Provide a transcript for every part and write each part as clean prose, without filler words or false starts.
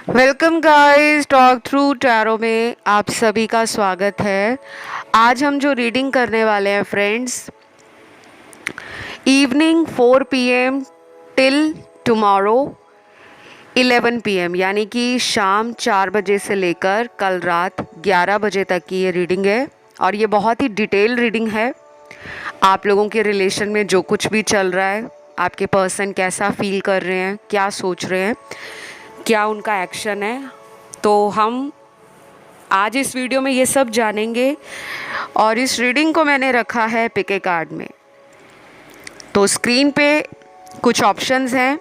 Welcome guys, talk through tarot में आप सभी का स्वागत है। आज हम जो रीडिंग करने वाले हैं friends, evening 4 PM till tomorrow 11 PM, यानी कि शाम 4 बजे से लेकर कल रात 11 बजे तक की ये रीडिंग है। और ये बहुत ही डिटेल रीडिंग है। आप लोगों के रिलेशन में जो कुछ भी चल रहा है, आपके पर्सन कैसा फील कर रहे हैं, क्या सोच रहे हैं, क्या उनका एक्शन है, तो हम आज इस वीडियो में ये सब जानेंगे। और इस रीडिंग को मैंने रखा है पिक ए कार्ड में। तो स्क्रीन पे कुछ ऑप्शंस हैं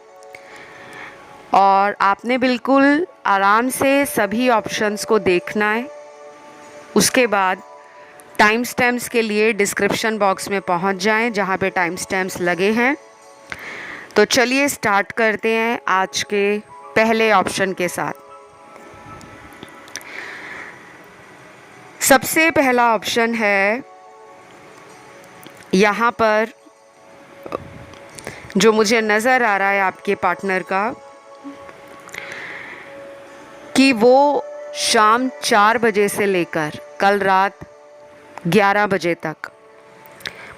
और आपने बिल्कुल आराम से सभी ऑप्शंस को देखना है। उसके बाद टाइम स्टैम्प्स के लिए डिस्क्रिप्शन बॉक्स में पहुंच जाएं, जहां पे टाइम स्टैम्प्स लगे हैं। तो चलिए स्टार्ट करते हैं आज के पहले ऑप्शन के साथ। सबसे पहला ऑप्शन है यहाँ पर जो मुझे नज़र आ रहा है आपके पार्टनर का, कि वो शाम 4 बजे से लेकर कल रात 11 बजे तक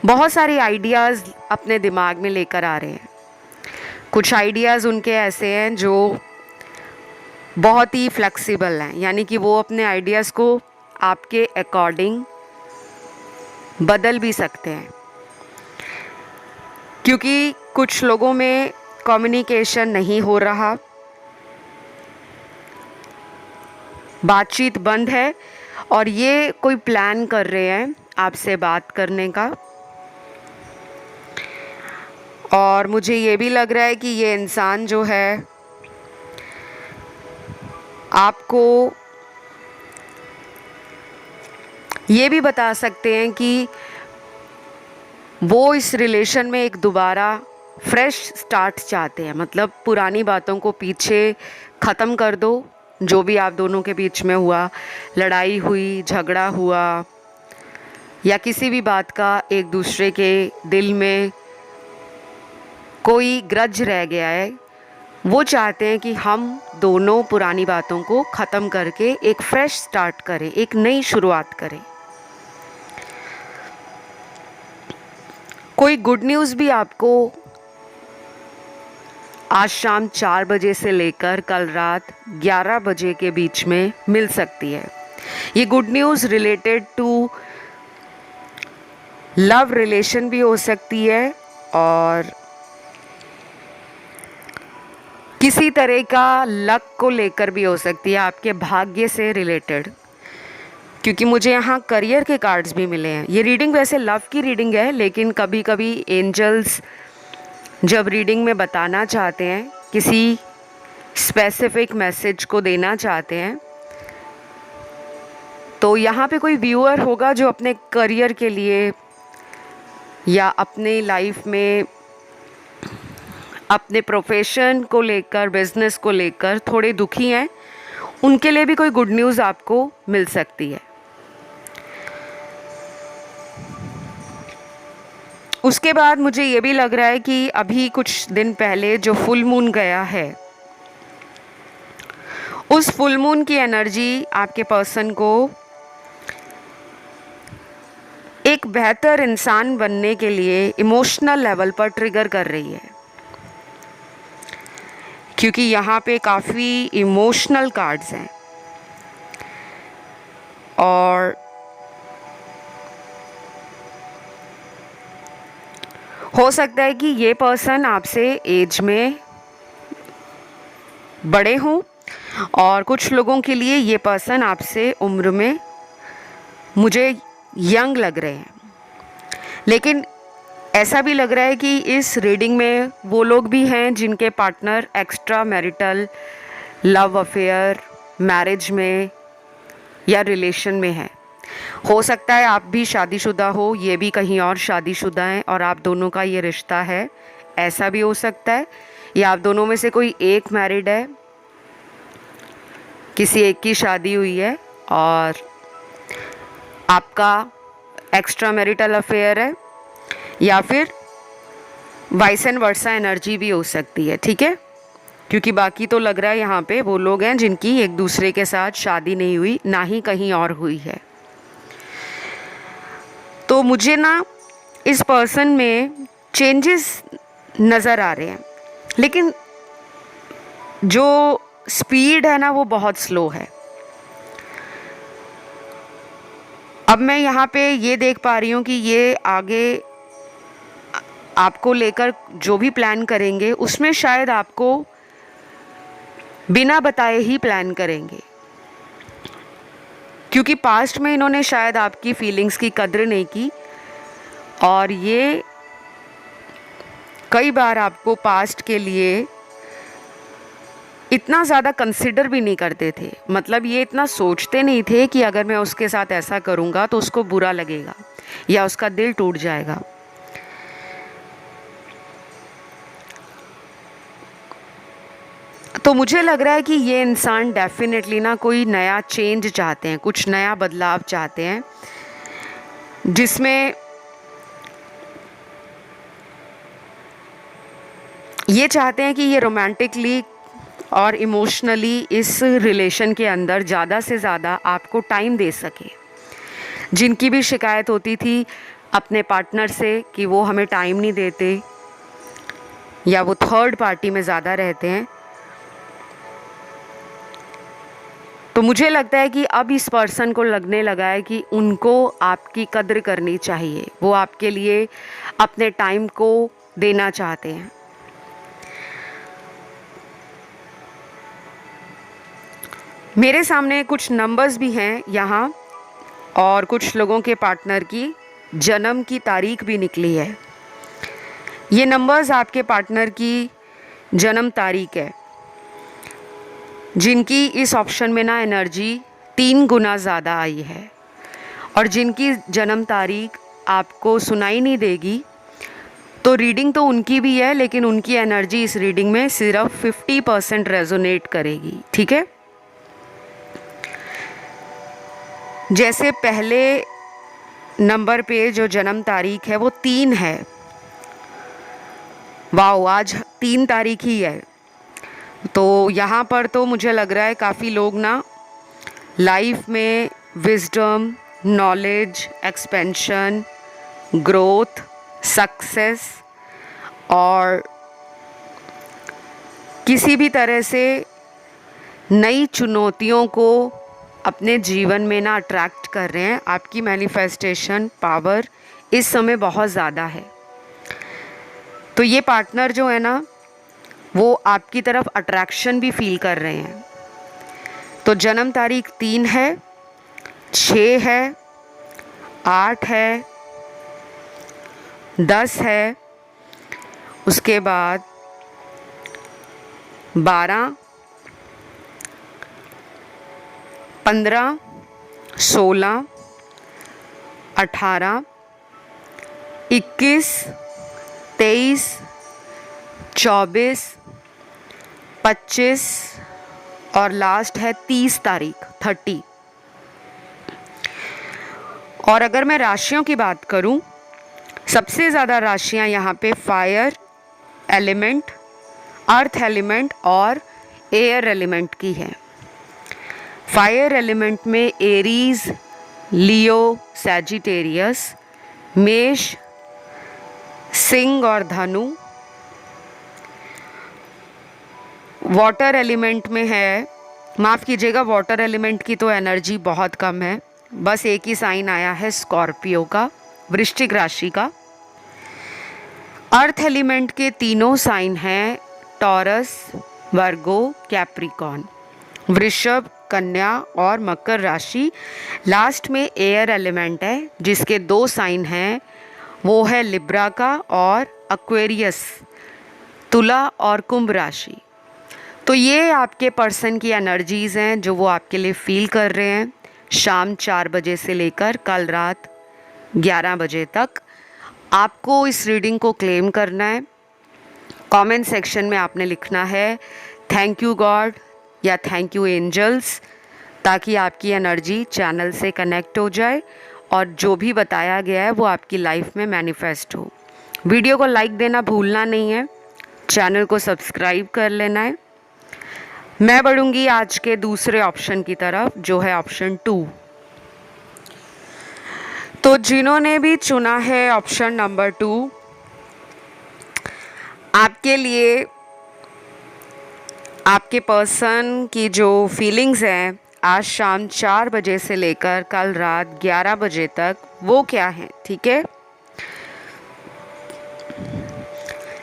बहुत सारी आइडियाज़ अपने दिमाग में लेकर आ रहे हैं। कुछ आइडियाज़ उनके ऐसे हैं जो बहुत ही फ्लेक्सिबल हैं, यानी कि वो अपने आइडियाज़ को आपके अकॉर्डिंग बदल भी सकते हैं, क्योंकि कुछ लोगों में कम्युनिकेशन नहीं हो रहा, बातचीत बंद है और ये कोई प्लान कर रहे हैं आपसे बात करने का। और मुझे ये भी लग रहा है कि ये इंसान जो है आपको ये भी बता सकते हैं कि वो इस रिलेशन में एक दोबारा फ्रेश स्टार्ट चाहते हैं। मतलब पुरानी बातों को पीछे ख़त्म कर दो, जो भी आप दोनों के बीच में हुआ, लड़ाई हुई, झगड़ा हुआ या किसी भी बात का एक दूसरे के दिल में कोई ग्रज रह गया है, वो चाहते हैं कि हम दोनों पुरानी बातों को ख़त्म करके एक फ्रेश स्टार्ट करें, एक नई शुरुआत करें। कोई गुड न्यूज़ भी आपको आज शाम 4 बजे से लेकर कल रात 11 बजे के बीच में मिल सकती है। ये good news related to love relation भी हो सकती है और किसी तरह का लक को लेकर भी हो सकती है, आपके भाग्य से रिलेटेड, क्योंकि मुझे यहाँ करियर के कार्ड्स भी मिले हैं। ये रीडिंग वैसे लव की रीडिंग है, लेकिन कभी कभी एंजल्स जब रीडिंग में बताना चाहते हैं, किसी स्पेसिफिक मैसेज को देना चाहते हैं, तो यहाँ पे कोई व्यूअर होगा जो अपने करियर के लिए या अपने लाइफ में अपने प्रोफेशन को लेकर, बिजनेस को लेकर थोड़े दुखी हैं। उनके लिए भी कोई गुड न्यूज़ आपको मिल सकती है। उसके बाद मुझे ये भी लग रहा है कि अभी कुछ दिन पहले जो फुल मून गया है, उस फुल मून की एनर्जी आपके पर्सन को एक बेहतर इंसान बनने के लिए इमोशनल लेवल पर ट्रिगर कर रही है, क्योंकि यहाँ पे काफ़ी इमोशनल कार्ड्स हैं। और हो सकता है कि ये पर्सन आपसे एज में बड़े हों, और कुछ लोगों के लिए ये पर्सन आपसे उम्र में मुझे यंग लग रहे हैं। लेकिन ऐसा भी लग रहा है कि इस रीडिंग में वो लोग भी हैं जिनके partner extra marital love affair, marriage में या रिलेशन में है। हो सकता है आप भी शादीशुदा हो, ये भी कहीं और शादीशुदा हैं और आप दोनों का ये रिश्ता है, ऐसा भी हो सकता है। या आप दोनों में से कोई एक मैरिड है, किसी एक की शादी हुई है और आपका एक्स्ट्रा मैरिटल अफेयर है, या फिर वाइस एंड वर्सा एनर्जी भी हो सकती है। ठीक है, क्योंकि बाकी तो लग रहा है यहाँ पे वो लोग हैं जिनकी एक दूसरे के साथ शादी नहीं हुई, ना ही कहीं और हुई है। तो मुझे ना इस पर्सन में चेंजेस नज़र आ रहे हैं, लेकिन जो स्पीड है ना वो बहुत स्लो है। अब मैं यहाँ पे ये देख पा रही हूँ कि ये आगे आपको लेकर जो भी प्लान करेंगे उसमें शायद आपको बिना बताए ही प्लान करेंगे, क्योंकि पास्ट में इन्होंने शायद आपकी फीलिंग्स की कद्र नहीं की, और ये कई बार आपको पास्ट के लिए इतना ज़्यादा कंसिडर भी नहीं करते थे। मतलब ये इतना सोचते नहीं थे कि अगर मैं उसके साथ ऐसा करूँगा तो उसको बुरा लगेगा या उसका दिल टूट जाएगा। तो मुझे लग रहा है कि ये इंसान डेफिनेटली ना कोई नया चेंज चाहते हैं, कुछ नया बदलाव चाहते हैं, जिसमें ये चाहते हैं कि ये रोमांटिकली और इमोशनली इस रिलेशन के अंदर ज़्यादा से ज़्यादा आपको टाइम दे सके। जिनकी भी शिकायत होती थी अपने पार्टनर से कि वो हमें टाइम नहीं देते या वो थर्ड पार्टी में ज़्यादा रहते हैं, तो मुझे लगता है कि अब इस पर्सन को लगने लगा है कि उनको आपकी कद्र करनी चाहिए, वो आपके लिए अपने टाइम को देना चाहते हैं। मेरे सामने कुछ नंबर्स भी हैं यहाँ, और कुछ लोगों के पार्टनर की जन्म की तारीख भी निकली है। ये नंबर्स आपके पार्टनर की जन्म तारीख है, जिनकी इस ऑप्शन में ना एनर्जी 3 गुना ज़्यादा आई है, और जिनकी जन्म तारीख आपको सुनाई नहीं देगी। तो रीडिंग तो उनकी भी है, लेकिन उनकी एनर्जी इस रीडिंग में सिर्फ 50% रेजोनेट करेगी। ठीक है, जैसे पहले नंबर पे जो जन्म तारीख है वो 3 है। वाओ, आज 3 तारीख ही है। तो यहाँ पर तो मुझे लग रहा है काफ़ी लोग ना लाइफ में wisdom, knowledge, expansion, growth, success और किसी भी तरह से नई चुनौतियों को अपने जीवन में ना अट्रैक्ट कर रहे हैं। आपकी मैनिफेस्टेशन पावर इस समय बहुत ज़्यादा है। तो ये पार्टनर जो है ना वो आपकी तरफ अट्रैक्शन भी फील कर रहे हैं। तो जन्म तारीख 3 है, 6 है, 8 है, 10 है, उसके बाद 12, 15, 16, 18, 21, 23, 24, 25 और लास्ट है 30 तारीख 30। और अगर मैं राशियों की बात करूं, सबसे ज़्यादा राशियां यहाँ पे फायर एलिमेंट, अर्थ एलिमेंट और एयर एलिमेंट की है। फायर एलिमेंट में एरीज, लियो, सैजिटेरियस, मेष, सिंह और धनु। वाटर एलिमेंट में है, माफ़ कीजिएगा, वाटर एलिमेंट की तो एनर्जी बहुत कम है, बस एक ही साइन आया है स्कॉर्पियो का, वृश्चिक राशि का। अर्थ एलिमेंट के तीनों साइन हैं टॉरस, वर्गो, कैप्रिकॉन, वृषभ, कन्या और मकर राशि। लास्ट में एयर एलिमेंट है जिसके 2 साइन हैं, वो है लिब्रा का और एक्वेरियस, तुला और कुंभ राशि। तो ये आपके पर्सन की एनर्जीज़ हैं जो वो आपके लिए फील कर रहे हैं शाम 4 बजे से लेकर कल रात 11 बजे तक। आपको इस रीडिंग को क्लेम करना है। कमेंट सेक्शन में आपने लिखना है थैंक यू गॉड या थैंक यू एंजल्स, ताकि आपकी एनर्जी चैनल से कनेक्ट हो जाए और जो भी बताया गया है वो आपकी लाइफ में मैनिफेस्ट हो। वीडियो को लाइक देना भूलना नहीं है, चैनल को सब्सक्राइब कर लेना है। मैं बढ़ूंगी आज के दूसरे ऑप्शन की तरफ, जो है ऑप्शन 2। तो जिन्होंने भी चुना है ऑप्शन नंबर 2, आपके लिए आपके पर्सन की जो फीलिंग्स हैं आज शाम 4 बजे से लेकर कल रात 11 बजे तक, वो क्या है, ठीक है।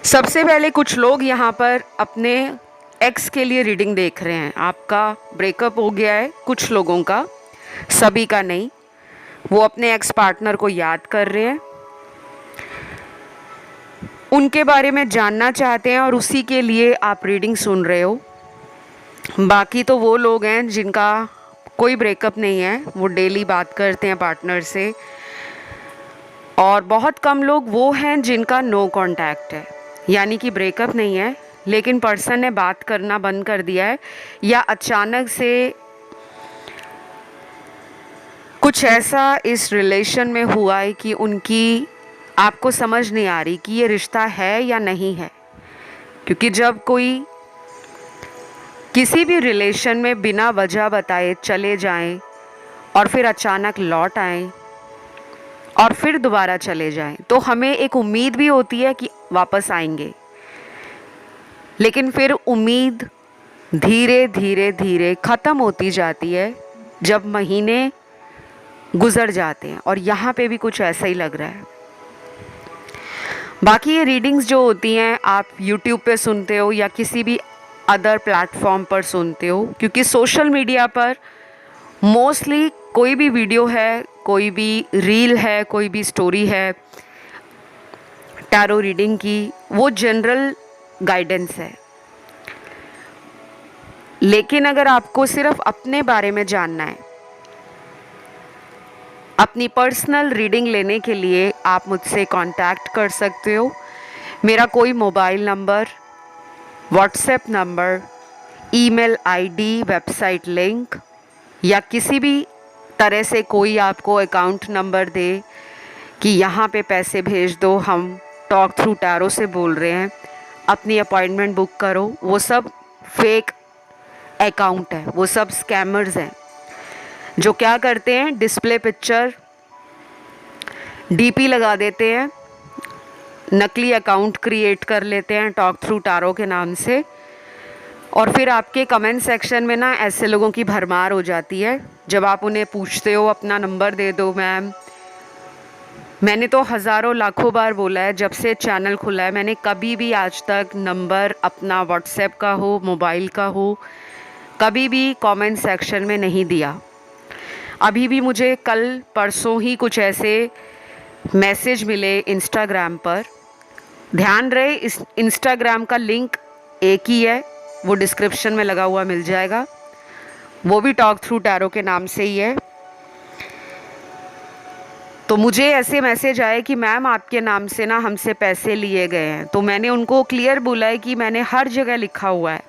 सबसे पहले कुछ लोग यहाँ पर अपने एक्स के लिए रीडिंग देख रहे हैं। आपका ब्रेकअप हो गया है, कुछ लोगों का, सभी का नहीं। वो अपने एक्स पार्टनर को याद कर रहे हैं, उनके बारे में जानना चाहते हैं और उसी के लिए आप रीडिंग सुन रहे हो। बाकी तो वो लोग हैं जिनका कोई ब्रेकअप नहीं है, वो डेली बात करते हैं पार्टनर से। और बहुत कम लोग वो हैं जिनका नो कांटेक्ट है, यानी कि ब्रेकअप नहीं है लेकिन पर्सन ने बात करना बंद कर दिया है, या अचानक से कुछ ऐसा इस रिलेशन में हुआ है कि उनकी आपको समझ नहीं आ रही कि ये रिश्ता है या नहीं है। क्योंकि जब कोई किसी भी रिलेशन में बिना वजह बताए चले जाएं और फिर अचानक लौट आएं और फिर दोबारा चले जाएं, तो हमें एक उम्मीद भी होती है कि वापस आएंगे, लेकिन फिर उम्मीद धीरे धीरे धीरे ख़त्म होती जाती है जब महीने गुजर जाते हैं। और यहाँ पे भी कुछ ऐसा ही लग रहा है। बाकी ये रीडिंग्स जो होती हैं आप यूट्यूब पे सुनते हो या किसी भी अदर प्लेटफॉर्म पर सुनते हो, क्योंकि सोशल मीडिया पर मोस्टली कोई भी वीडियो है, कोई भी रील है, कोई भी स्टोरी है टैरो रीडिंग की, वो जनरल गाइडेंस है। लेकिन अगर आपको सिर्फ अपने बारे में जानना है, अपनी पर्सनल रीडिंग लेने के लिए आप मुझसे कांटेक्ट कर सकते हो। मेरा कोई mobile number, WhatsApp number, email ID, website link या किसी भी तरह से कोई आपको अकाउंट नंबर दे कि यहाँ पे पैसे भेज दो, हम टॉक थ्रू टैरो से बोल रहे हैं, अपनी अपॉइंटमेंट बुक करो, वो सब फेक अकाउंट है, वो सब स्कैमर्स हैं जो क्या करते हैं, डिस्प्ले पिक्चर डीपी लगा देते हैं, नकली अकाउंट क्रिएट कर लेते हैं टॉक थ्रू टैरो के नाम से, और फिर आपके कमेंट सेक्शन में ना ऐसे लोगों की भरमार हो जाती है। जब आप उन्हें पूछते हो अपना नंबर दे दो मैम, मैंने तो हज़ारों लाखों बार बोला है जब से चैनल खुला है, मैंने कभी भी आज तक नंबर अपना व्हाट्सएप का हो, मोबाइल का हो, कभी भी कमेंट सेक्शन में नहीं दिया। अभी भी मुझे कल परसों ही कुछ ऐसे मैसेज मिले इंस्टाग्राम पर। ध्यान रहे, इस इंस्टाग्राम का लिंक एक ही है, वो डिस्क्रिप्शन में लगा हुआ मिल जाएगा, वो भी टॉक थ्रू टैरो के नाम से ही है। तो मुझे ऐसे मैसेज आए कि मैम आपके नाम से ना हमसे पैसे लिए गए हैं। तो मैंने उनको क्लियर बोला है कि मैंने हर जगह लिखा हुआ है,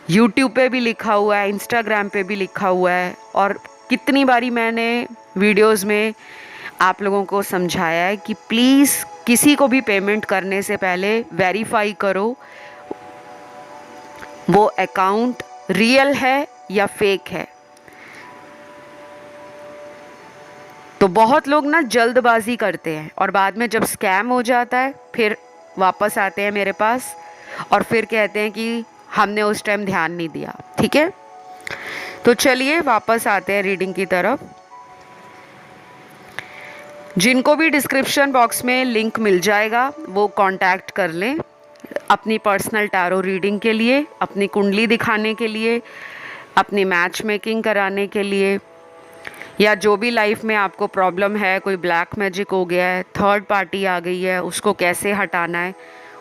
यूट्यूब पे भी लिखा हुआ है, इंस्टाग्राम पे भी लिखा हुआ है, और कितनी बारी मैंने वीडियोस में आप लोगों को समझाया है कि प्लीज़ किसी को भी पेमेंट करने से पहले वेरीफाई करो वो अकाउंट रियल है या फेक है। तो बहुत लोग ना जल्दबाजी करते हैं और बाद में जब स्कैम हो जाता है फिर वापस आते हैं मेरे पास और फिर कहते हैं कि हमने उस टाइम ध्यान नहीं दिया। ठीक है, तो चलिए वापस आते हैं रीडिंग की तरफ। जिनको भी डिस्क्रिप्शन बॉक्स में लिंक मिल जाएगा वो कांटेक्ट कर लें अपनी पर्सनल टैरो रीडिंग के लिए, अपनी कुंडली दिखाने के लिए, अपनी मैच मेकिंग कराने के लिए, या जो भी लाइफ में आपको प्रॉब्लम है, कोई ब्लैक मैजिक हो गया है, थर्ड पार्टी आ गई है, उसको कैसे हटाना है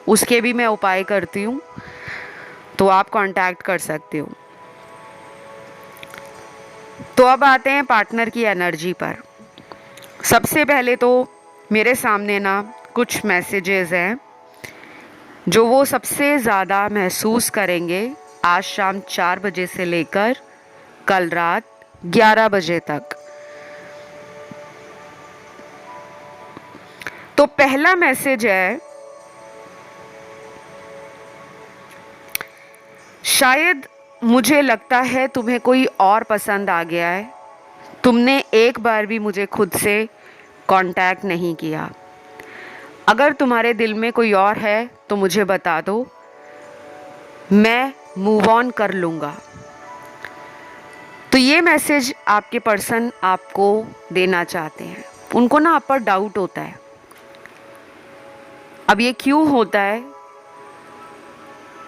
उसके भी मैं उपाय करती हूँ, तो आप कांटेक्ट कर सकते हो। तो अब आते हैं पार्टनर की एनर्जी पर। सबसे पहले तो मेरे सामने ना कुछ मैसेजेस हैं जो वो सबसे ज़्यादा महसूस करेंगे आज शाम 4 बजे से लेकर कल रात 11 बजे तक। तो पहला मैसेज है, शायद मुझे लगता है तुम्हें कोई और पसंद आ गया है। तुमने एक बार भी मुझे खुद से कांटेक्ट नहीं किया। अगर तुम्हारे दिल में कोई और है तो मुझे बता दो, मैं मूव ऑन कर लूँगा। तो ये मैसेज आपके पर्सन आपको देना चाहते हैं। उनको ना आप पर डाउट होता है। अब ये क्यों होता है?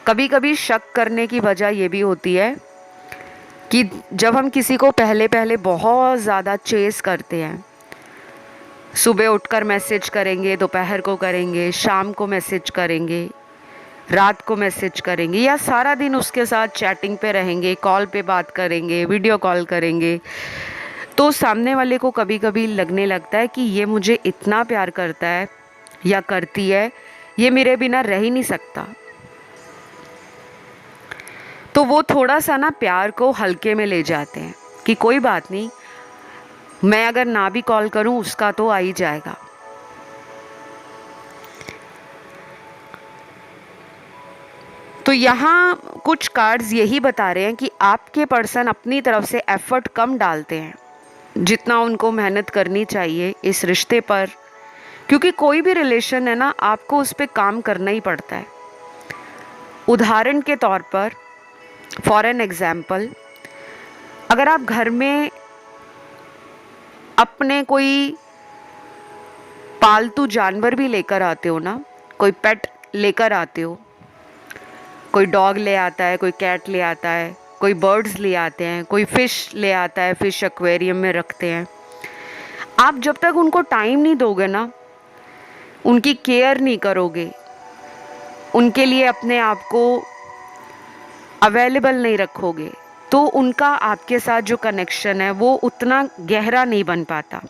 कभी कभी शक करने की वजह ये भी होती है कि जब हम किसी को पहले पहले बहुत ज़्यादा चेस करते हैं, सुबह उठकर मैसेज करेंगे, दोपहर को करेंगे, शाम को मैसेज करेंगे, रात को मैसेज करेंगे, या सारा दिन उसके साथ चैटिंग पे रहेंगे, कॉल पे बात करेंगे, वीडियो कॉल करेंगे, तो सामने वाले को कभी कभी लगने लगता है कि ये मुझे इतना प्यार करता है या करती है, ये मेरे बिना रह ही नहीं सकता। तो वो थोड़ा सा ना प्यार को हल्के में ले जाते हैं कि कोई बात नहीं, मैं अगर ना भी कॉल करूं उसका तो आ ही जाएगा। तो यहाँ कुछ कार्ड्स यही बता रहे हैं कि आपके पर्सन अपनी तरफ से एफर्ट कम डालते हैं जितना उनको मेहनत करनी चाहिए इस रिश्ते पर, क्योंकि कोई भी रिलेशन है ना, आपको उस पर काम करना ही पड़ता है। उदाहरण के तौर पर, फॉर एन एग्जाम्पल, अगर आप घर में अपने कोई पालतू जानवर भी लेकर आते हो ना, कोई पेट लेकर आते हो, कोई डॉग ले आता है, कोई कैट ले आता है, कोई बर्ड्स ले आते हैं, कोई फ़िश ले आता है, फ़िश एक्वेरियम में रखते हैं, आप जब तक उनको टाइम नहीं दोगे ना, उनकी केयर नहीं करोगे, उनके लिए अपने आप को अवेलेबल नहीं रखोगे, तो उनका आपके साथ जो कनेक्शन है वो उतना गहरा नहीं बन पाता।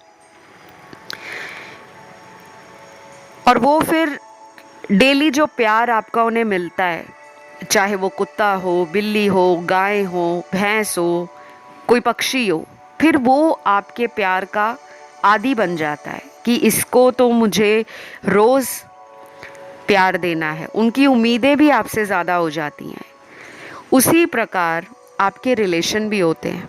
और वो फिर डेली जो प्यार आपका उन्हें मिलता है, चाहे वो कुत्ता हो, बिल्ली हो, गाय हो, भैंस हो, कोई पक्षी हो, फिर वो आपके प्यार का आदी बन जाता है कि इसको तो मुझे रोज़ प्यार देना है। उनकी उम्मीदें भी आपसे ज़्यादा हो जाती हैं। उसी प्रकार आपके रिलेशन भी होते हैं।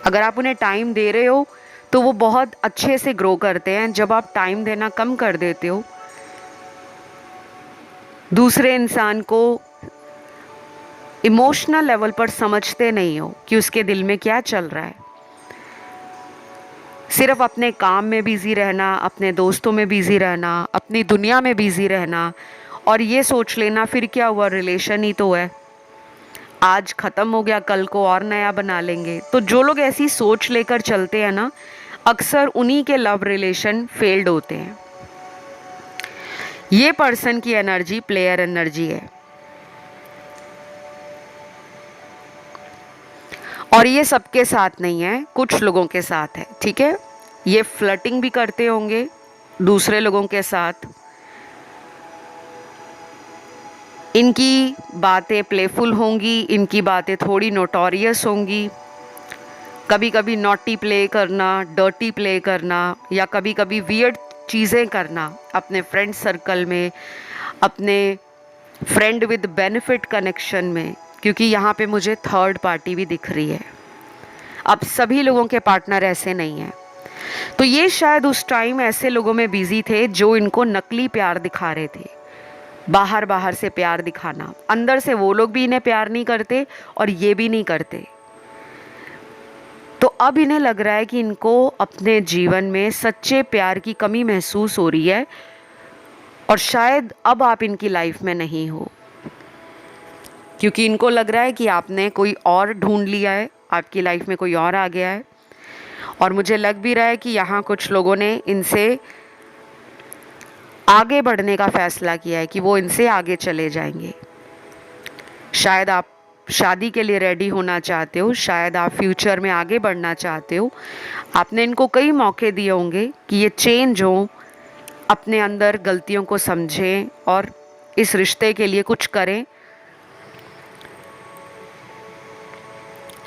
अगर आप उन्हें टाइम दे रहे हो तो वो बहुत अच्छे से ग्रो करते हैं। जब आप टाइम देना कम कर देते हो, दूसरे इंसान को इमोशनल लेवल पर समझते नहीं हो कि उसके दिल में क्या चल रहा है, सिर्फ अपने काम में बिज़ी रहना, अपने दोस्तों में बिज़ी रहना, अपनी दुनिया में बिज़ी रहना, और ये सोच लेना फिर क्या हुआ, रिलेशन ही तो है, आज ख़त्म हो गया, कल को और नया बना लेंगे। तो जो लोग ऐसी सोच लेकर चलते हैं ना, अक्सर उन्हीं के लव रिलेशन फेल्ड होते हैं। ये पर्सन की एनर्जी प्लेयर एनर्जी है, और ये सबके साथ नहीं है, कुछ लोगों के साथ है, ठीक है। ये फ्लर्टिंग भी करते होंगे दूसरे लोगों के साथ, इनकी बातें प्लेफुल होंगी, इनकी बातें थोड़ी नोटोरियस होंगी, कभी कभी नॉटी प्ले करना, डर्टी प्ले करना, या कभी कभी वियर्ड चीज़ें करना अपने फ्रेंड सर्कल में, अपने फ्रेंड विद बेनिफिट कनेक्शन में, क्योंकि यहाँ पे मुझे थर्ड पार्टी भी दिख रही है। अब सभी लोगों के पार्टनर ऐसे नहीं हैं। तो ये शायद उस टाइम ऐसे लोगों में बिजी थे जो इनको नकली प्यार दिखा रहे थे, बाहर बाहर से प्यार दिखाना, अंदर से वो लोग भी इन्हें प्यार नहीं करते और ये भी नहीं करते। तो अब इन्हें लग रहा है कि इनको अपने जीवन में सच्चे प्यार की कमी महसूस हो रही है, और शायद अब आप इनकी लाइफ में नहीं हो, क्योंकि इनको लग रहा है कि आपने कोई और ढूंढ लिया है, आपकी लाइफ में कोई और आ गया है। और मुझे लग भी रहा है कि यहाँ कुछ लोगों ने इनसे आगे बढ़ने का फैसला किया है कि वो इनसे आगे चले जाएंगे। शायद आप शादी के लिए रेडी होना चाहते हो, शायद आप फ्यूचर में आगे बढ़ना चाहते हो। आपने इनको कई मौके दिए होंगे कि ये चेंज हो, अपने अंदर गलतियों को समझें और इस रिश्ते के लिए कुछ करें।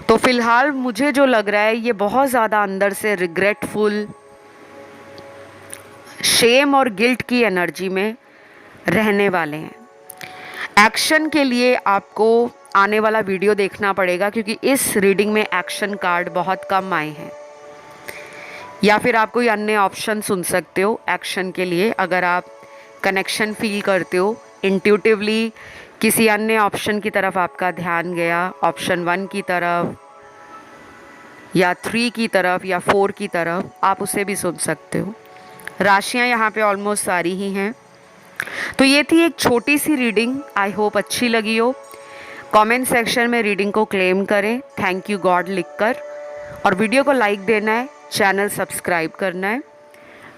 तो फिलहाल मुझे जो लग रहा है, ये बहुत ज़्यादा अंदर से रिग्रेटफुल, शेम और गिल्ट की एनर्जी में रहने वाले हैं। एक्शन के लिए आपको आने वाला वीडियो देखना पड़ेगा, क्योंकि इस रीडिंग में एक्शन कार्ड बहुत कम आए हैं। या फिर आप कोई अन्य ऑप्शन सुन सकते हो एक्शन के लिए, अगर आप कनेक्शन फील करते हो इंट्यूटिवली, किसी अन्य ऑप्शन की तरफ आपका ध्यान गया, ऑप्शन 1 की तरफ या 3 की तरफ या 4 की तरफ, आप उसे भी सुन सकते हो। राशियाँ यहाँ पे ऑलमोस्ट सारी ही हैं। तो ये थी एक छोटी सी रीडिंग, आई होप अच्छी लगी हो। कमेंट सेक्शन में रीडिंग को क्लेम करें थैंक यू गॉड लिखकर, और वीडियो को लाइक देना है, चैनल सब्सक्राइब करना है।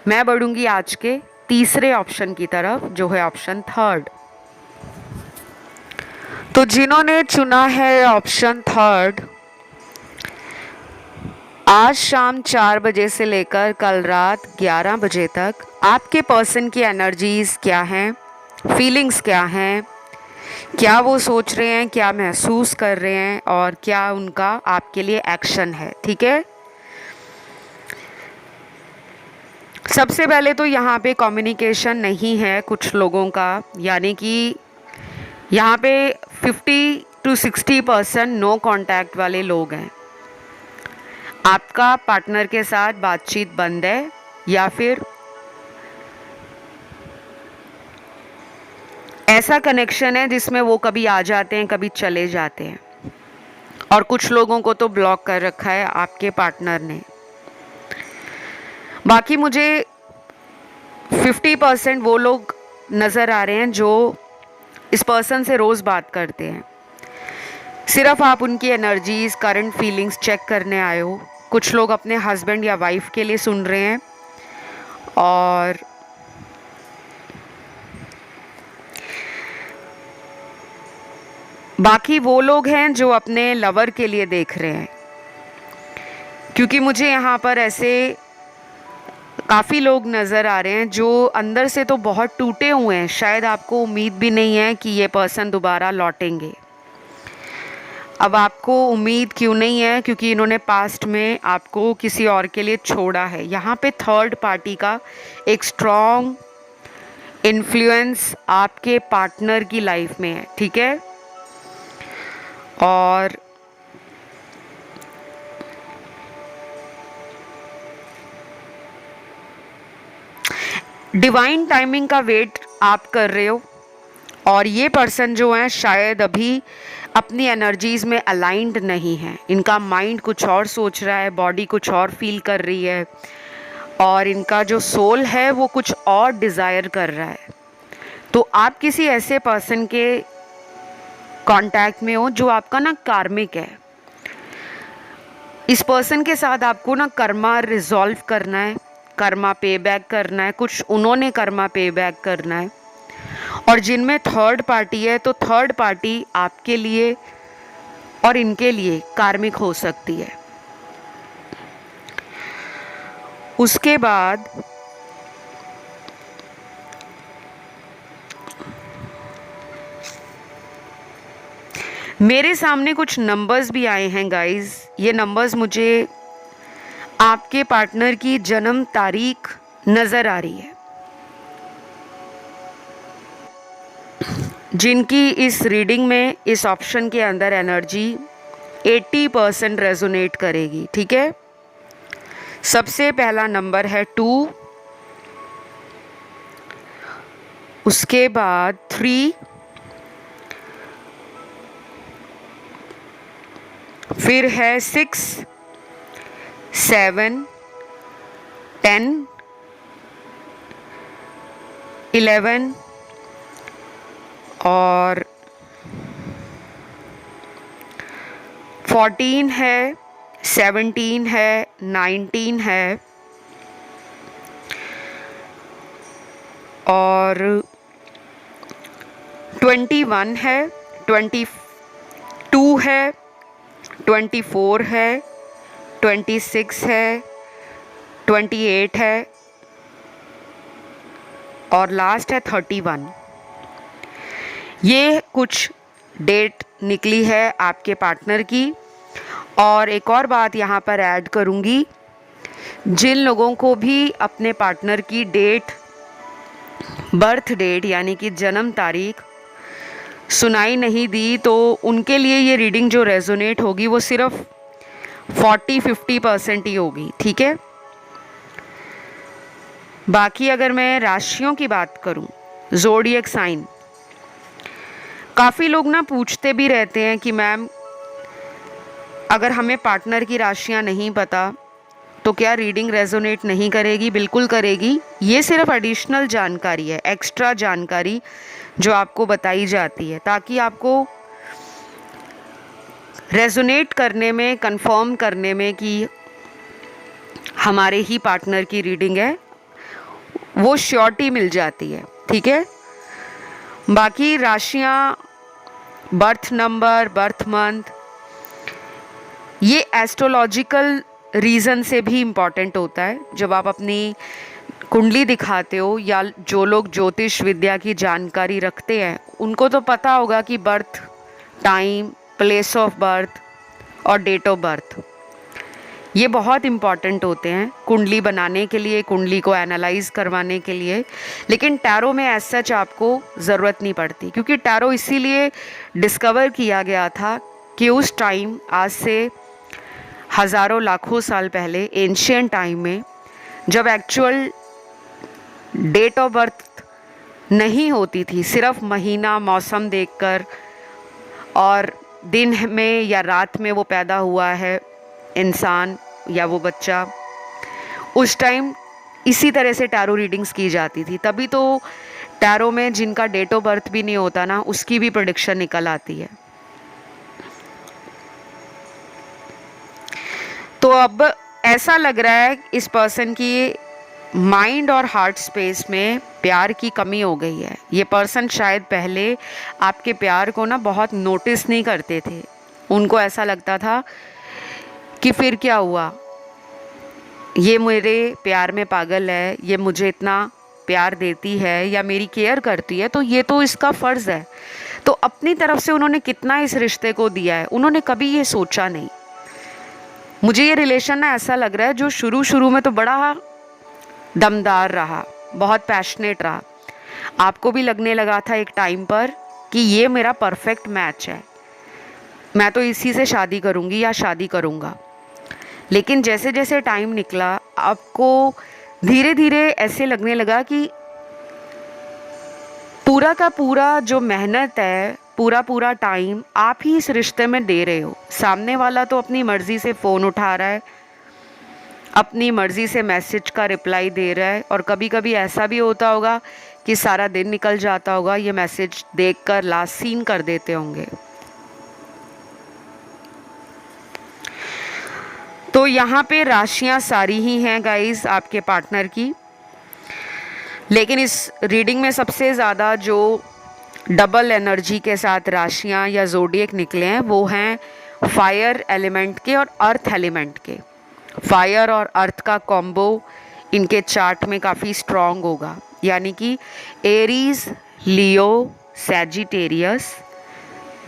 मैं बढ़ूंगी आज के तीसरे ऑप्शन की तरफ, जो है ऑप्शन 3। तो जिन्होंने चुना है ऑप्शन 3, आज शाम 4 बजे से लेकर कल रात 11 बजे तक आपके पर्सन की एनर्जीज क्या हैं, फीलिंग्स क्या हैं, क्या वो सोच रहे हैं, क्या महसूस कर रहे हैं, और क्या उनका आपके लिए एक्शन है। ठीक है, सबसे पहले तो यहाँ पे कम्युनिकेशन नहीं है कुछ लोगों का, यानी कि यहाँ पे 50 to 60% नो कांटेक्ट वाले लोग हैं। आपका पार्टनर के साथ बातचीत बंद है, या फिर ऐसा कनेक्शन है जिसमें वो कभी आ जाते हैं कभी चले जाते हैं, और कुछ लोगों को तो ब्लॉक कर रखा है आपके पार्टनर ने। बाकी मुझे 50% वो लोग नज़र आ रहे हैं जो इस पर्सन से रोज़ बात करते हैं। सिर्फ आप उनकी एनर्जीज, करंट फीलिंग्स चेक करने आए हो। कुछ लोग अपने हस्बैंड या वाइफ के लिए सुन रहे हैं, और बाकी वो लोग हैं जो अपने लवर के लिए देख रहे हैं, क्योंकि मुझे यहाँ पर ऐसे काफ़ी लोग नज़र आ रहे हैं जो अंदर से तो बहुत टूटे हुए हैं। शायद आपको उम्मीद भी नहीं है कि ये पर्सन दोबारा लौटेंगे। अब आपको उम्मीद क्यों नहीं है? क्योंकि इन्होंने पास्ट में आपको किसी और के लिए छोड़ा है। यहाँ पे थर्ड पार्टी का एक स्ट्रॉन्ग इन्फ्लुएंस आपके पार्टनर की लाइफ में है। ठीक है, और डिवाइन टाइमिंग का वेट आप कर रहे हो, और ये पर्सन जो है शायद अभी अपनी एनर्जीज में अलाइंड नहीं है। इनका माइंड कुछ और सोच रहा है, बॉडी कुछ और फील कर रही है, और इनका जो सोल है वो कुछ और डिज़ायर कर रहा है। तो आप किसी ऐसे पर्सन के कांटेक्ट में हो जो आपका ना कार्मिक है। इस पर्सन के साथ आपको ना कर्मा रिजॉल्व करना है, कर्मा पे बैक करना है, कुछ उन्होंने कर्मा पे बैक करना है। और जिनमें थर्ड पार्टी है, तो थर्ड पार्टी आपके लिए और इनके लिए कार्मिक हो सकती है। उसके बाद मेरे सामने कुछ नंबर्स भी आए हैं गाइस। ये नंबर्स मुझे आपके पार्टनर की जन्म तारीख नज़र आ रही है, जिनकी इस रीडिंग में इस ऑप्शन के अंदर एनर्जी 80% रेजोनेट करेगी। ठीक है, सबसे पहला नंबर है 2, उसके बाद 3, फिर है 6, 7, 10, 11 और 14 है, 17 है, 19 है और 21 है, 22 है, 24 है, 26 है, 28 है और लास्ट है 31। ये कुछ डेट निकली है आपके पार्टनर की। और एक और बात यहाँ पर ऐड करूँगी, जिन लोगों को भी अपने पार्टनर की डेट, बर्थ डेट यानी कि जन्म तारीख सुनाई नहीं दी तो उनके लिए ये रीडिंग जो रेजोनेट होगी वो सिर्फ 40-50% ही होगी, ठीक है। बाकी अगर मैं राशियों की बात करूं, ज़ोडिएक साइन, काफ़ी लोग ना पूछते भी रहते हैं कि मैम अगर हमें पार्टनर की राशियां नहीं पता तो क्या रीडिंग रेजोनेट नहीं करेगी? बिल्कुल करेगी। ये सिर्फ एडिशनल जानकारी है, एक्स्ट्रा जानकारी जो आपको बताई जाती है ताकि आपको रेजोनेट करने में, कंफर्म करने में कि हमारे ही पार्टनर की रीडिंग है, वो श्योरिटी मिल जाती है, ठीक है। बाकी राशियाँ, बर्थ नंबर, बर्थ मंथ, ये एस्ट्रोलॉजिकल रीज़न से भी इम्पॉर्टेंट होता है। जब आप अपनी कुंडली दिखाते हो या जो लोग ज्योतिष विद्या की जानकारी रखते हैं उनको तो पता होगा कि birth time, place of birth और डेट ऑफ बर्थ ये बहुत इम्पॉर्टेंट होते हैं कुंडली बनाने के लिए, कुंडली को एनालाइज करवाने के लिए। लेकिन टैरो में एज सच आपको ज़रूरत नहीं पड़ती, क्योंकि टैरो इसीलिए डिस्कवर किया गया था कि उस टाइम, आज से हज़ारों लाखों साल पहले, एंशियंट टाइम में, जब एक्चुअल डेट ऑफ बर्थ नहीं होती थी, सिर्फ महीना, मौसम देखकर और दिन में या रात में वो पैदा हुआ है इंसान या वो बच्चा, उस टाइम इसी तरह से टैरो रीडिंग्स की जाती थी। तभी तो टैरो में जिनका डेट ऑफ बर्थ भी नहीं होता ना, उसकी भी प्रेडिक्शन निकल आती है। तो अब ऐसा लग रहा है इस पर्सन की माइंड और हार्ट स्पेस में प्यार की कमी हो गई है। ये पर्सन शायद पहले आपके प्यार को ना बहुत नोटिस नहीं करते थे। उनको ऐसा लगता था कि फिर क्या हुआ, ये मेरे प्यार में पागल है, ये मुझे इतना प्यार देती है या मेरी केयर करती है तो ये तो इसका फ़र्ज़ है। तो अपनी तरफ से उन्होंने कितना इस रिश्ते को दिया है, उन्होंने कभी ये सोचा नहीं। मुझे ये रिलेशन ना ऐसा लग रहा है जो शुरू में तो बड़ा दमदार रहा, बहुत पैशनेट रहा। आपको भी लगने लगा था एक टाइम पर कि ये मेरा परफेक्ट मैच है, मैं तो इसी से शादी करूँगी या शादी करूँगा। लेकिन जैसे जैसे टाइम निकला आपको धीरे धीरे ऐसे लगने लगा कि पूरा का पूरा जो मेहनत है, पूरा टाइम आप ही इस रिश्ते में दे रहे हो। सामने वाला तो अपनी मर्ज़ी से फ़ोन उठा रहा है, अपनी मर्ज़ी से मैसेज का रिप्लाई दे रहा है, और कभी कभी ऐसा भी होता होगा कि सारा दिन निकल जाता होगा, ये मैसेज देखकर लास्ट सीन कर देते होंगे। तो यहाँ पे राशियाँ सारी ही हैं गाइस आपके पार्टनर की, लेकिन इस रीडिंग में सबसे ज़्यादा जो डबल एनर्जी के साथ राशियाँ या ज़ोडिएक निकले हैं वो हैं फायर एलिमेंट के और अर्थ एलिमेंट के। फायर और अर्थ का कॉम्बो इनके चार्ट में काफ़ी स्ट्रॉन्ग होगा, यानी कि एरीज, लियो, सैजिटेरियस,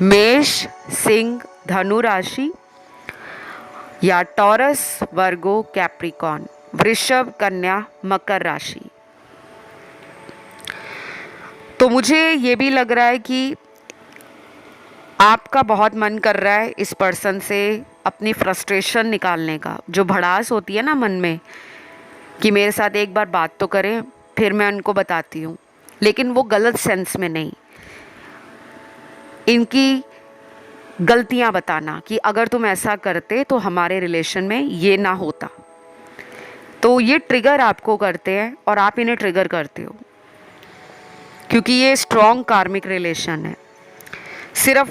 मेष, सिंह, धनु राशि, या टॉरस, वर्गो, कैप्रिकॉन, वृषभ, कन्या, मकर राशि। तो मुझे ये भी लग रहा है कि आपका बहुत मन कर रहा है इस पर्सन से अपनी फ्रस्ट्रेशन निकालने का, जो भड़ास होती है ना मन में कि मेरे साथ एक बार बात तो करें फिर मैं उनको बताती हूँ, लेकिन वो गलत सेंस में नहीं, इनकी गलतियाँ बताना कि अगर तुम ऐसा करते तो हमारे रिलेशन में ये ना होता। तो ये ट्रिगर आपको करते हैं और आप इन्हें ट्रिगर करते हो, क्योंकि ये स्ट्रॉन्ग कार्मिक रिलेशन है। सिर्फ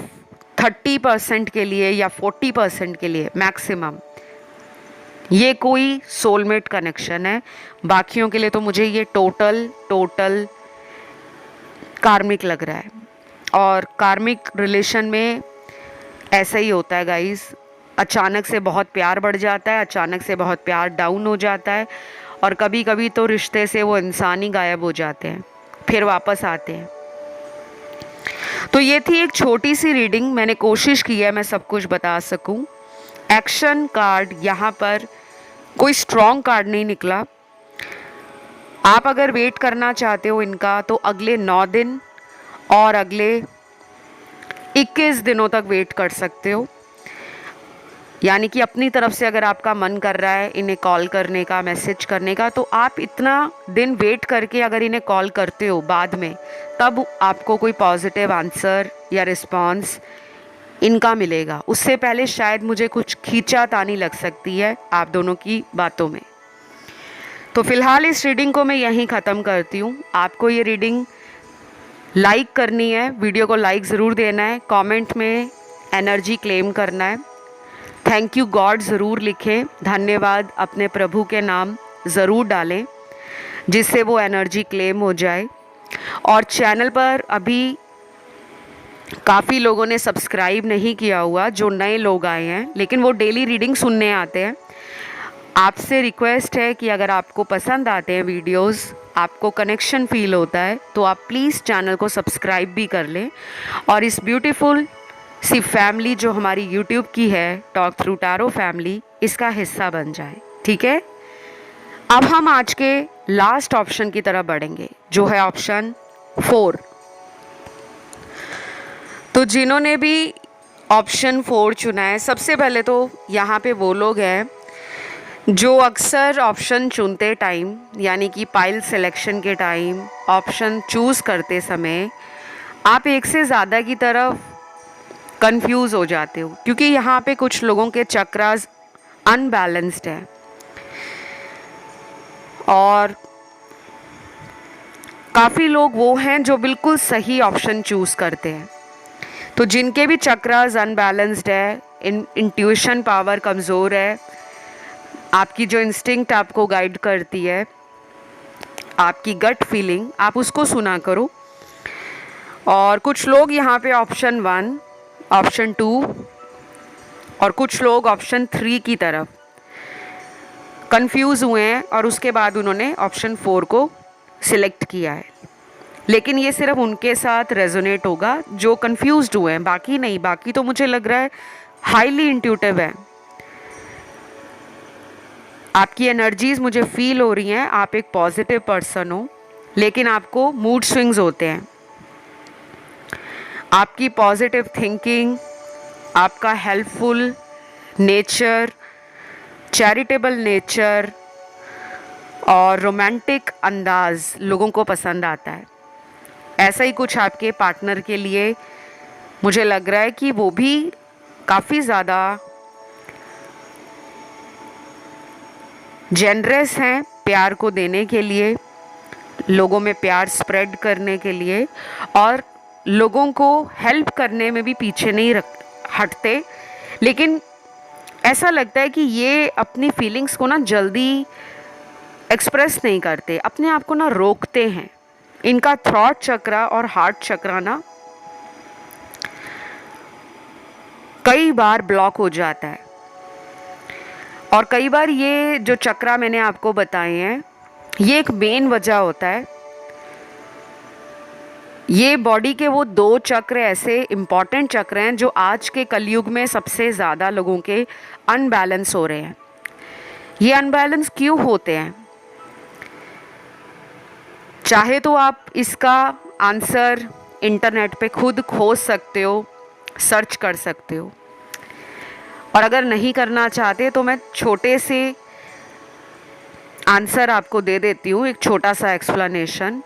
30% के लिए या 40% के लिए मैक्सिमम ये कोई सोलमेट कनेक्शन है, बाकियों के लिए तो मुझे ये टोटल कार्मिक लग रहा है। और कार्मिक रिलेशन में ऐसा ही होता है गाइस, अचानक से बहुत प्यार बढ़ जाता है, अचानक से बहुत प्यार डाउन हो जाता है, और कभी कभी तो रिश्ते से वो इंसान ही गायब हो जाते हैं, फिर वापस आते हैं। तो ये थी एक छोटी सी रीडिंग, मैंने कोशिश की है मैं सब कुछ बता सकूं। एक्शन कार्ड यहाँ पर कोई स्ट्रॉन्ग कार्ड नहीं निकला। आप अगर वेट करना चाहते हो इनका तो अगले 9 दिन और अगले 21 दिनों तक वेट कर सकते हो। यानी कि अपनी तरफ से अगर आपका मन कर रहा है इन्हें कॉल करने का, मैसेज करने का, तो आप इतना दिन वेट करके अगर इन्हें कॉल करते हो बाद में, तब आपको कोई पॉजिटिव आंसर या रिस्पॉन्स इनका मिलेगा। उससे पहले शायद मुझे कुछ खींचातानी लग सकती है आप दोनों की बातों में। तो फिलहाल इस रीडिंग को मैं यहीं ख़त्म करती हूँ। आपको ये रीडिंग लाइक करनी है, वीडियो को लाइक ज़रूर देना है, कमेंट में एनर्जी क्लेम करना है, थैंक यू गॉड ज़रूर लिखें, धन्यवाद अपने प्रभु के नाम ज़रूर डालें, जिससे वो एनर्जी क्लेम हो जाए। और चैनल पर अभी काफ़ी लोगों ने सब्सक्राइब नहीं किया हुआ, जो नए लोग आए हैं, लेकिन वो डेली रीडिंग सुनने आते हैं। आपसे रिक्वेस्ट है कि अगर आपको पसंद आते हैं वीडियोस, आपको कनेक्शन फील होता है, तो आप प्लीज़ चैनल को सब्सक्राइब भी कर लें और इस ब्यूटीफुल सी फैमिली जो हमारी यूट्यूब की है, टॉक थ्रू टैरो फैमिली, इसका हिस्सा बन जाए। ठीक है, अब हम आज के लास्ट ऑप्शन की तरफ बढ़ेंगे, जो है ऑप्शन 4। तो जिन्होंने भी ऑप्शन 4 चुना है, सबसे पहले तो यहाँ पे वो लोग हैं जो अक्सर ऑप्शन चुनते टाइम, यानी कि पाइल सिलेक्शन के टाइम ऑप्शन चूज़ करते समय आप एक से ज़्यादा की तरफ कंफ्यूज हो जाते हो, क्योंकि यहाँ पे कुछ लोगों के चक्रास अनबैलेंस्ड है और काफ़ी लोग वो हैं जो बिल्कुल सही ऑप्शन चूज़ करते हैं। तो जिनके भी चक्रास अनबैलेंस्ड है, इंट्यूशन पावर कमज़ोर है, आपकी जो इंस्टिंक्ट आपको गाइड करती है, आपकी गट फीलिंग, आप उसको सुना करो। और कुछ लोग यहाँ पे ऑप्शन 1, ऑप्शन 2 और कुछ लोग ऑप्शन 3 की तरफ कंफ्यूज हुए हैं और उसके बाद उन्होंने ऑप्शन 4 को सिलेक्ट किया है। लेकिन ये सिर्फ उनके साथ रेजोनेट होगा जो कंफ्यूज्ड हुए हैं, बाकी नहीं। बाकी तो मुझे लग रहा है हाईली इंट्यूटिव है, आपकी एनर्जीज़ मुझे फील हो रही हैं, आप एक पॉजिटिव पर्सन हो, लेकिन आपको मूड स्विंग्स होते हैं। आपकी पॉजिटिव थिंकिंग, आपका हेल्पफुल नेचर, चैरिटेबल नेचर और रोमांटिक अंदाज लोगों को पसंद आता है। ऐसा ही कुछ आपके पार्टनर के लिए मुझे लग रहा है कि वो भी काफ़ी ज़्यादा जेनरस हैं प्यार को देने के लिए, लोगों में प्यार स्प्रेड करने के लिए, और लोगों को हेल्प करने में भी पीछे नहीं हटते। लेकिन ऐसा लगता है कि ये अपनी फीलिंग्स को ना जल्दी एक्सप्रेस नहीं करते, अपने आप को ना रोकते हैं। इनका थ्रॉट चक्रा और हार्ट चक्रा ना कई बार ब्लॉक हो जाता है, और कई बार ये जो चक्रा मैंने आपको बताए हैं, ये एक मेन वजह होता है। ये बॉडी के वो 2 चक्र ऐसे इम्पॉर्टेंट चक्र हैं जो आज के कलयुग में सबसे ज़्यादा लोगों के अनबैलेंस हो रहे हैं। ये अनबैलेंस क्यों होते हैं? चाहे तो आप इसका आंसर इंटरनेट पे खुद खोज सकते हो, सर्च कर सकते हो, और अगर नहीं करना चाहते तो मैं छोटे से आंसर आपको दे देती हूँ, एक छोटा सा एक्सप्लेनेशन।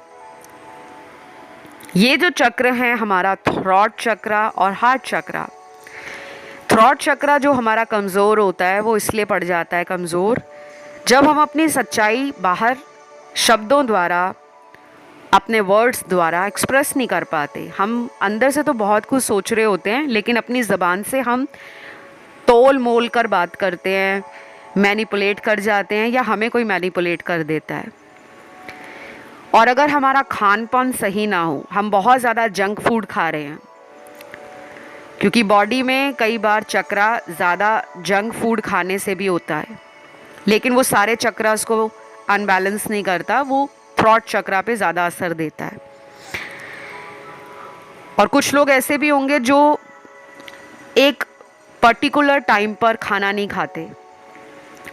ये जो चक्र है हमारा थ्रॉट चक्रा और हार्ट चक्रा। थ्रॉट चक्रा जो हमारा कमज़ोर होता है, वो इसलिए पड़ जाता है कमज़ोर जब हम अपनी सच्चाई बाहर शब्दों द्वारा, अपने वर्ड्स द्वारा एक्सप्रेस नहीं कर पाते। हम अंदर से तो बहुत कुछ सोच रहे होते हैं, लेकिन अपनी ज़बान से हम तोल मोल कर बात करते हैं, मैनिपुलेट कर जाते हैं, या हमें कोई मैनिपुलेट कर देता है। और अगर हमारा खान पान सही ना हो, हम बहुत ज़्यादा जंक फूड खा रहे हैं, क्योंकि बॉडी में कई बार चक्रा ज़्यादा जंक फूड खाने से भी होता है, लेकिन वो सारे चक्रास को अनबैलेंस नहीं करता, वो थ्रॉट चक्रा पे ज़्यादा असर देता है। और कुछ लोग ऐसे भी होंगे जो एक पर्टिकुलर टाइम पर खाना नहीं खाते।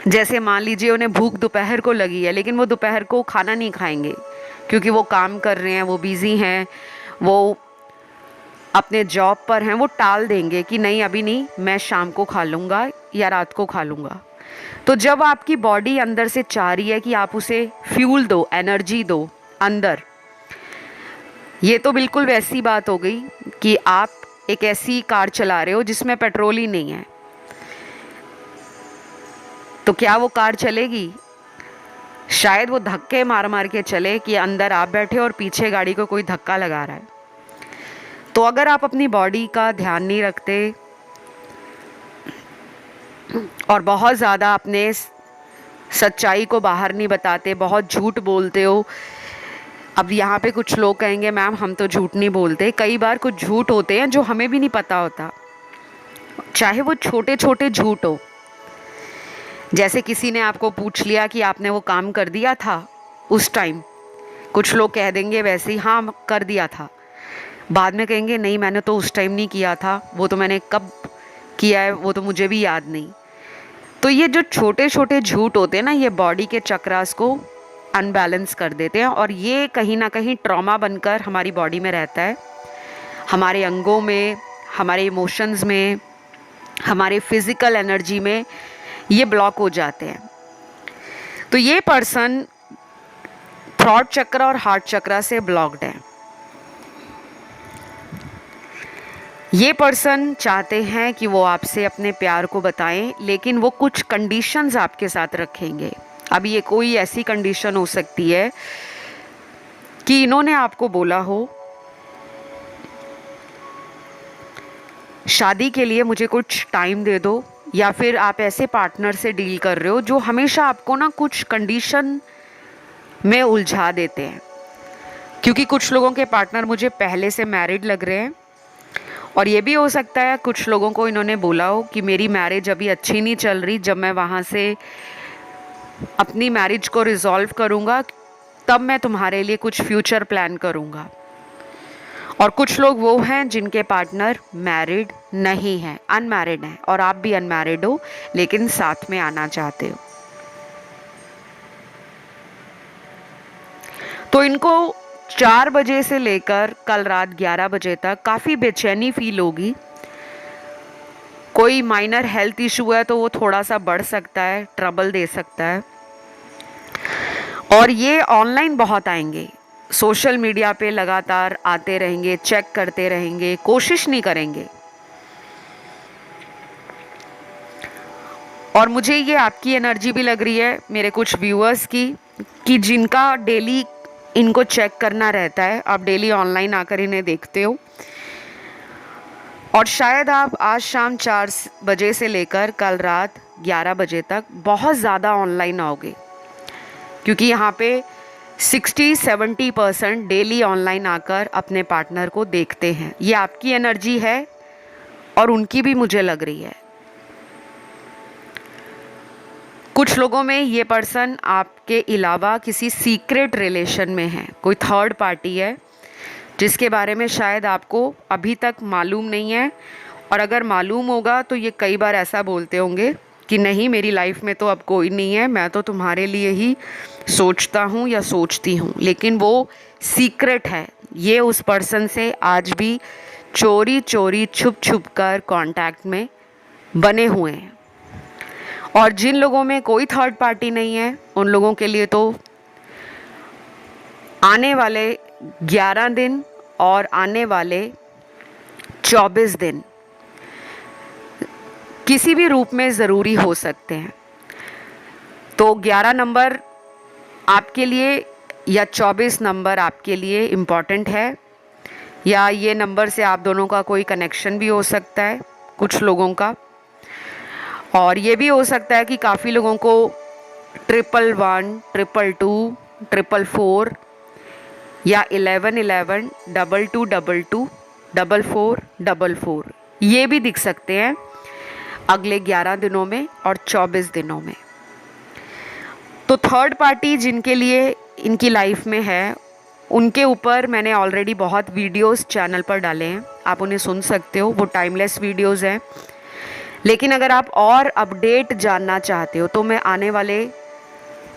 जैसे मान लीजिए उन्हें भूख दोपहर को लगी है, लेकिन वो दोपहर को खाना नहीं खाएंगे, क्योंकि वो काम कर रहे हैं, वो बिज़ी हैं, वो अपने जॉब पर हैं वो टाल देंगे कि नहीं अभी नहीं, मैं शाम को खा लूँगा या रात को खा लूँगा। तो जब आपकी बॉडी अंदर से चाह रही है कि आप उसे फ्यूल दो, एनर्जी दो अंदर, ये तो बिल्कुल वैसी बात हो गई कि आप एक ऐसी कार चला रहे हो जिसमें पेट्रोल ही नहीं है। तो क्या वो कार चलेगी? शायद वो धक्के मार मार के चले कि अंदर आप बैठे और पीछे गाड़ी को कोई धक्का लगा रहा है। तो अगर आप अपनी बॉडी का ध्यान नहीं रखते और बहुत ज़्यादा अपने सच्चाई को बाहर नहीं बताते, बहुत झूठ बोलते हो। अब यहाँ पे कुछ लोग कहेंगे मैम हम तो झूठ नहीं बोलते। कई बार कुछ झूठ होते हैं जो हमें भी नहीं पता होता, चाहे वो छोटे छोटे झूठ हो। जैसे किसी ने आपको पूछ लिया कि आपने वो काम कर दिया था उस टाइम, कुछ लोग कह देंगे वैसे ही हाँ कर दिया था, बाद में कहेंगे नहीं मैंने तो उस टाइम नहीं किया था, वो तो मैंने कब किया है वो तो मुझे भी याद नहीं। तो ये जो छोटे छोटे झूठ होते हैं ना, ये बॉडी के चक्रास को अनबैलेंस कर देते हैं और ये कहीं ना कहीं ट्रॉमा बनकर हमारी बॉडी में रहता है, हमारे अंगों में, हमारे इमोशंस में, हमारे फिजिकल एनर्जी में ये ब्लॉक हो जाते हैं। तो ये पर्सन थ्रॉट चक्र और हार्ट चक्र से ब्लॉक्ड है। ये पर्सन चाहते हैं कि वो आपसे अपने प्यार को बताएं, लेकिन वो कुछ कंडीशंस आपके साथ रखेंगे। अब ये कोई ऐसी कंडीशन हो सकती है कि इन्होंने आपको बोला हो शादी के लिए मुझे कुछ टाइम दे दो, या फिर आप ऐसे पार्टनर से डील कर रहे हो जो हमेशा आपको ना कुछ कंडीशन में उलझा देते हैं। क्योंकि कुछ लोगों के पार्टनर मुझे पहले से मैरिड लग रहे हैं, और ये भी हो सकता है कुछ लोगों को इन्होंने बोला हो कि मेरी मैरिज अभी अच्छी नहीं चल रही, जब मैं वहाँ से अपनी मैरिज को रिजॉल्व करूँगा तब मैं तुम्हारे लिए कुछ फ्यूचर प्लान करूँगा। और कुछ लोग वो हैं जिनके पार्टनर मैरिड नहीं हैं, अनमैरिड हैं, और आप भी अनमैरिड हो लेकिन साथ में आना चाहते हो। तो इनको 4 बजे से लेकर कल रात 11 बजे तक काफ़ी बेचैनी फील होगी। कोई माइनर हेल्थ इशू है तो वो थोड़ा सा बढ़ सकता है, ट्रबल दे सकता है। और ये ऑनलाइन बहुत आएंगे, सोशल मीडिया पे लगातार आते रहेंगे, चेक करते रहेंगे, कोशिश नहीं करेंगे। और मुझे ये आपकी एनर्जी भी लग रही है मेरे कुछ व्यूअर्स की, कि जिनका डेली इनको चेक करना रहता है, आप डेली ऑनलाइन आकर इन्हें देखते हो, और शायद आप आज शाम 4 बजे से लेकर कल रात 11 बजे तक बहुत ज़्यादा ऑनलाइन आओगे, क्योंकि यहाँ पे 60-70% डेली ऑनलाइन आकर अपने पार्टनर को देखते हैं। ये आपकी एनर्जी है और उनकी भी मुझे लग रही है। कुछ लोगों में ये पर्सन आपके अलावा किसी सीक्रेट रिलेशन में है, कोई थर्ड पार्टी है जिसके बारे में शायद आपको अभी तक मालूम नहीं है, और अगर मालूम होगा तो ये कई बार ऐसा बोलते होंगे कि नहीं मेरी लाइफ में तो अब कोई नहीं है, मैं तो तुम्हारे लिए ही सोचता हूँ या सोचती हूँ, लेकिन वो सीक्रेट है। ये उस पर्सन से आज भी चोरी चोरी छुप छुप कर कांटेक्ट में बने हुए हैं। और जिन लोगों में कोई थर्ड पार्टी नहीं है उन लोगों के लिए तो आने वाले 11 दिन और आने वाले 24 दिन किसी भी रूप में ज़रूरी हो सकते हैं। तो 11 नंबर आपके लिए या 24 नंबर आपके लिए इम्पॉर्टेंट है, या ये नंबर से आप दोनों का कोई कनेक्शन भी हो सकता है कुछ लोगों का। और ये भी हो सकता है कि काफ़ी लोगों को 111, 222, 444 या 1111, 2222, 4444 ये भी दिख सकते हैं अगले 11 दिनों में और 24 दिनों में। तो थर्ड पार्टी जिनके लिए इनकी लाइफ में है, उनके ऊपर मैंने ऑलरेडी बहुत वीडियोस चैनल पर डाले हैं, आप उन्हें सुन सकते हो, वो टाइमलेस वीडियोस हैं। लेकिन अगर आप और अपडेट जानना चाहते हो तो मैं आने वाले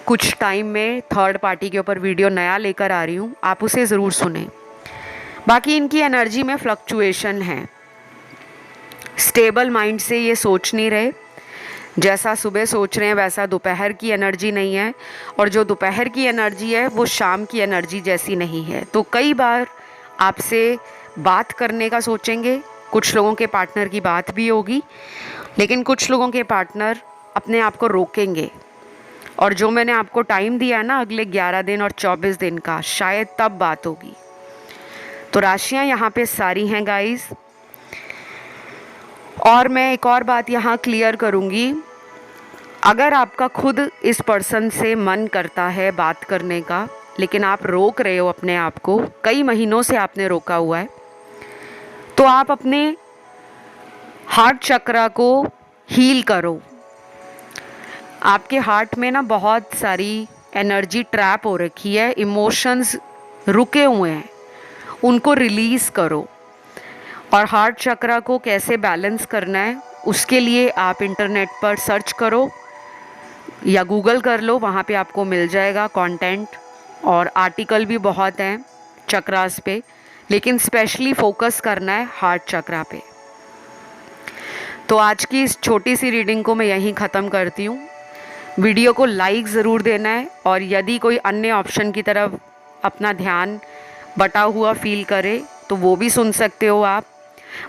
कुछ टाइम में थर्ड पार्टी के ऊपर वीडियो नया लेकर आ रही हूँ, आप उसे ज़रूर सुनें। बाकी इनकी एनर्जी में फ्लक्चुएशन है, स्टेबल माइंड से ये सोच नहीं रहे, जैसा सुबह सोच रहे हैं वैसा दोपहर की एनर्जी नहीं है, और जो दोपहर की एनर्जी है वो शाम की एनर्जी जैसी नहीं है। तो कई बार आपसे बात करने का सोचेंगे, कुछ लोगों के पार्टनर की बात भी होगी, लेकिन कुछ लोगों के पार्टनर अपने आप को रोकेंगे, और जो मैंने आपको टाइम दिया है ना अगले 11 दिन और 24 दिन का, शायद तब बात होगी। तो राशियां यहाँ पे सारी हैं गाइस। और मैं एक और बात यहाँ क्लियर करूँगी, अगर आपका खुद इस पर्सन से मन करता है बात करने का, लेकिन आप रोक रहे हो अपने आप को, कई महीनों से आपने रोका हुआ है, तो आप अपने हार्ट चक्रा को हील करो। आपके हार्ट में ना बहुत सारी एनर्जी ट्रैप हो रखी है, इमोशंस रुके हुए हैं, उनको रिलीज़ करो। और हार्ट चक्रा को कैसे बैलेंस करना है उसके लिए आप इंटरनेट पर सर्च करो या गूगल कर लो, वहाँ पे आपको मिल जाएगा कंटेंट, और आर्टिकल भी बहुत हैं चक्रास पे, लेकिन स्पेशली फोकस करना है हार्ट चक्रा पे। तो आज की इस छोटी सी रीडिंग को मैं यहीं ख़त्म करती हूँ। वीडियो को लाइक ज़रूर देना है, और यदि कोई अन्य ऑप्शन की तरफ अपना ध्यान बटा हुआ फील करे तो वो भी सुन सकते हो आप।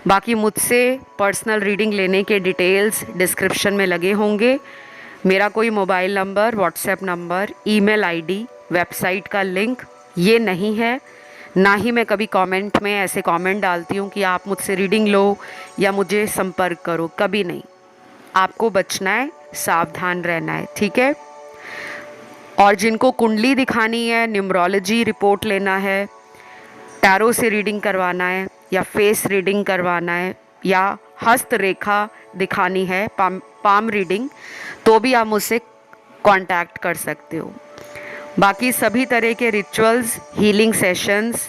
बाकी मुझसे पर्सनल रीडिंग लेने के डिटेल्स डिस्क्रिप्शन में लगे होंगे। मेरा कोई mobile number, WhatsApp number, email ID, website का लिंक ये नहीं है, ना ही मैं कभी कमेंट में ऐसे कमेंट डालती हूँ कि आप मुझसे रीडिंग लो या मुझे संपर्क करो, कभी नहीं। आपको बचना है, सावधान रहना है, ठीक है। और जिनको कुंडली दिखानी है, न्यूमरोलॉजी रिपोर्ट लेना है, टैरो से रीडिंग करवाना है, या फेस रीडिंग करवाना है, या हस्त रेखा दिखानी है, पाम रीडिंग, तो भी आप मुझसे कांटेक्ट कर सकते हो। बाकी सभी तरह के रिचुअल्स, हीलिंग सेशंस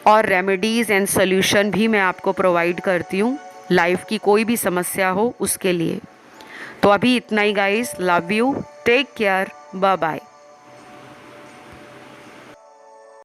और रेमेडीज़ एंड सॉल्यूशन भी मैं आपको प्रोवाइड करती हूँ, लाइफ की कोई भी समस्या हो उसके लिए। तो अभी इतना ही guys, love you, take care, bye bye.